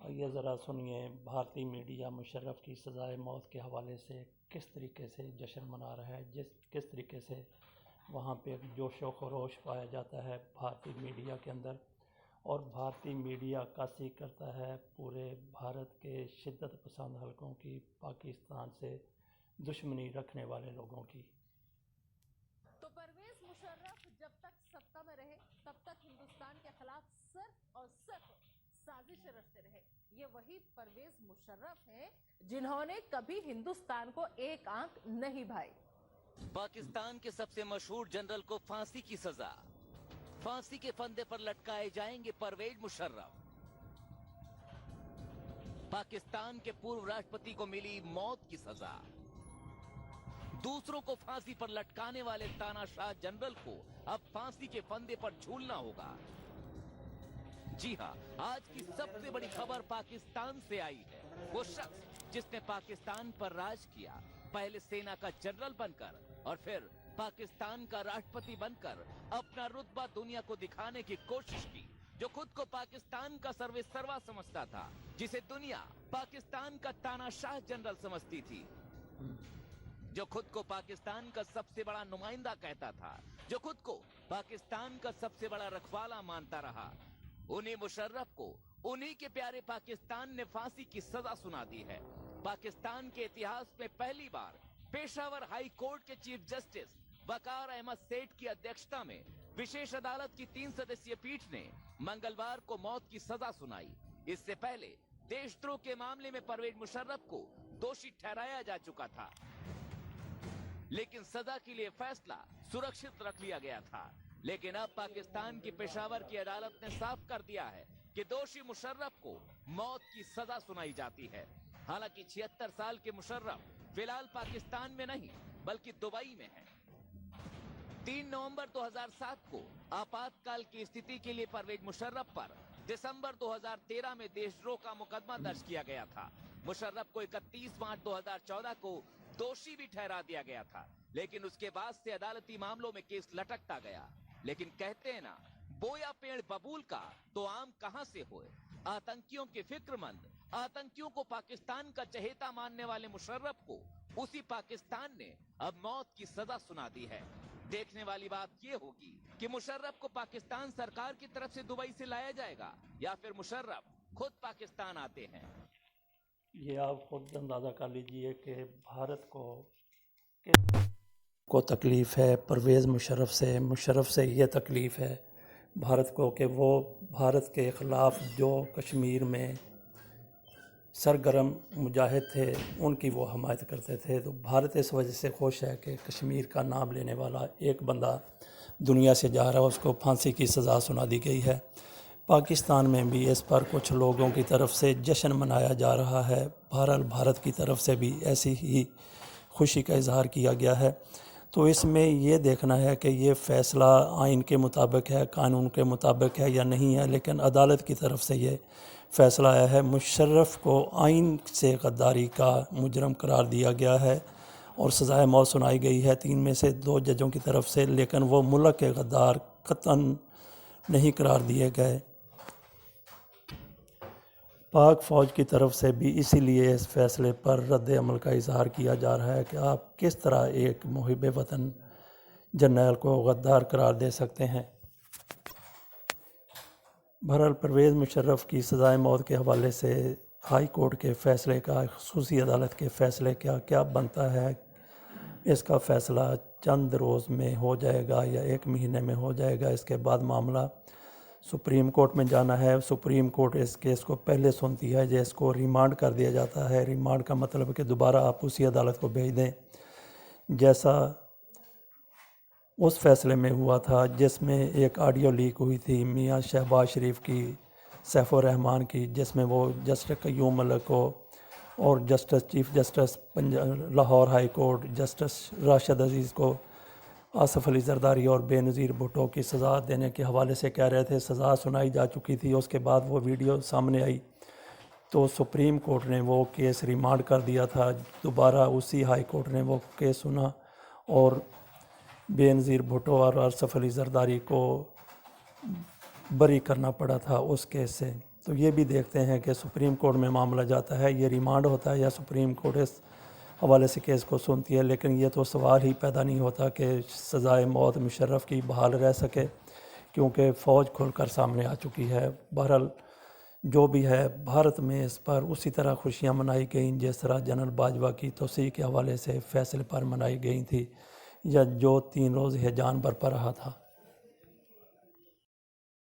ये ज़रा सुनिए, भारतीय मीडिया मुशर्रफ की सज़ाए मौत के हवाले से किस तरीके से जश्न मना रहा है, किस तरीके से वहाँ पे जोश व खरोश पाया जाता है भारतीय मीडिया के अंदर। और भारतीय मीडिया अक्कासी करता है पूरे भारत के शिद्दत पसंद हलकों की, पाकिस्तान से दुश्मनी रखने वाले लोगों की। तो परवेज मुशर्रफ जब तक सत्ता में रहे तब तक हिंदुस्तान के खिलाफ सिर्फ और सिर्फ साजिश रचते रहे। ये वही परवेज मुशर्रफ हैं जिन्होंने कभी हिंदुस्तान को एक आंक नहीं भाई। पाकिस्तान के सबसे मशहूर जनरल को फांसी की सजा, फांसी के फंदे पर लटकाए जाएंगे परवेज मुशर्रफ। पाकिस्तान के पूर्व राष्ट्रपति को मिली मौत की सजा, दूसरों को फांसी पर लटकाने वाले तानाशाह जनरल को अब फांसी के फंदे पर झूलना होगा। जी हां, आज की सबसे बड़ी खबर पाकिस्तान से आई है। वो शख्स जिसने पाकिस्तान पर राज किया, पहले सेना का जनरल बनकर और फिर पाकिस्तान का राष्ट्रपति बनकर अपना रुतबा दुनिया को दिखाने की कोशिश की, जो खुद को पाकिस्तान का सर्वेसर्वा समझता था, जिसे दुनिया पाकिस्तान का तानाशाह जनरल समझती थी, जो खुद को पाकिस्तान का सबसे बड़ा नुमाइंदा कहता था, जो खुद को पाकिस्तान का सबसे बड़ा रखवाला मानता रहा, उन्हीं मुशर्रफ को उन्हीं के प्यारे पाकिस्तान ने फांसी की सजा सुना दी है। पाकिस्तान के इतिहास में पहली बार पेशावर हाई कोर्ट के चीफ जस्टिस वकार अहमद सेठ की अध्यक्षता में विशेष अदालत की 3 सदस्यीय पीठ ने मंगलवार को मौत की सजा सुनाई। इससे पहले देशद्रोह के मामले में परवेज मुशर्रफ को दोषी ठहराया जा चुका था, लेकिन सजा के लिए फैसला सुरक्षित रख लिया गया था। लेकिन अब पाकिस्तान की पेशावर की अदालत ने साफ कर दिया है कि दोषी मुशर्रफ को मौत की सजा सुनाई जाती है। हालांकि 76 साल के मुशर्रफ फिलहाल पाकिस्तान में नहीं बल्कि दुबई में है। 3 नवंबर 2007 को आपातकाल की स्थिति के लिए परवेज मुशर्रफ पर दिसंबर 2013 में देशद्रोह का मुकदमा दर्ज किया गया था। मुशर्रफ को 31 मार्च 2014 को दोषी भी ठहरा दिया गया था, लेकिन उसके बाद से अदालती मामलों में केस लटकता गया। लेकिन कहते हैं ना, बोया पेड़ बबूल का तो आम कहां से होए। आतंकियों के फिक्रमंद, आतंकियों को पाकिस्तान का चहेता मानने वाले मुशर्रफ को उसी पाकिस्तान ने अब मौत की सजा सुना दी है। देखने वाली बात यह होगी कि मुशर्रफ को पाकिस्तान सरकार की तरफ से दुबई से लाया जाएगा या फिर मुशर्रफ खुद पाकिस्तान आते हैं। ये आप खुद अंदाज़ा कर लीजिए कि भारत को तकलीफ़ है परवेज़ मुशर्रफ से ये तकलीफ़ है भारत को कि वो भारत के ख़िलाफ़ जो कश्मीर में सरगर्म मुजाहिद थे उनकी वो हमायत करते थे। तो भारत इस वजह से खुश है कि कश्मीर का नाम लेने वाला एक बंदा दुनिया से जा रहा है, उसको फांसी की सज़ा सुना दी गई है। पाकिस्तान में भी इस पर कुछ लोगों की तरफ से जश्न मनाया जा रहा है। बहरहाल भारत की तरफ से भी ऐसी ही खुशी का इजहार किया गया है। तो इसमें ये देखना है कि ये फ़ैसला आइन के मुताबिक है, कानून के मुताबिक है या नहीं है। लेकिन अदालत की तरफ से ये फ़ैसला आया है, मुशर्रफ को आइन से गद्दारी का मुजरम करार दिया गया है और सज़ाए मौत सुनाई गई है 3 में से 2 जजों की तरफ से। लेकिन वो मुल्क के गद्दार कतन नहीं करार दिए गए। पाक फ़ौज की तरफ से भी इसीलिए इस फ़ैसले पर रद्द अमल का इजहार किया जा रहा है कि आप किस तरह एक मुहिब वतन जर्नल को गद्दार करार दे सकते हैं। बहरहाल परवेज़ मुशर्रफ की सज़ाए मौत के हवाले से हाई कोर्ट के फ़ैसले का, ख़ुसूसी अदालत के फ़ैसले का क्या बनता है, इसका फ़ैसला चंद रोज़ में हो जाएगा या 1 महीने में हो जाएगा। इसके बाद मामला सुप्रीम कोर्ट में जाना है। सुप्रीम कोर्ट इस केस को पहले सुनती है, जिसको रिमांड कर दिया जाता है। रिमांड का मतलब है कि दोबारा आप उसी अदालत को भेज दें जैसा उस फैसले में हुआ था, जिसमें एक ऑडियो लीक हुई थी मियां शहबाज शरीफ की, सैफुर रहमान की, जिसमें वो जस्टिस क़य्यूम मलिक को और chief justice Lahore high court justice Rashid Aziz को आसफ़ अली ज़रदारी और बेनज़ीर भुट्टो की सज़ा देने के हवाले से कह रहे थे। सज़ा सुनाई जा चुकी थी। उसके बाद वो वीडियो सामने आई तो सुप्रीम कोर्ट ने वो केस रिमांड कर दिया था। दोबारा उसी हाई कोर्ट ने वो केस सुना और बेनज़ीर भुट्टो और आसफ़ अली ज़रदारी को बरी करना पड़ा था उस केस से। तो ये भी देखते हैं कि सुप्रीम कोर्ट में मामला जाता है, ये रिमांड होता है या सुप्रीम कोर्ट इस हवाले से केस को सुनती है। लेकिन ये तो सवाल ही पैदा नहीं होता कि सज़ाए मौत मुशर्रफ की बहाल रह सके, क्योंकि फ़ौज खुलकर सामने आ चुकी है। बहरहाल जो भी है, भारत में इस पर उसी तरह खुशियां मनाई गई जिस तरह जनरल बाजवा की तोसीह के हवाले से फ़ैसले पर मनाई गई थी, या जो 3 रोज़ हैजान बरपा रहा था।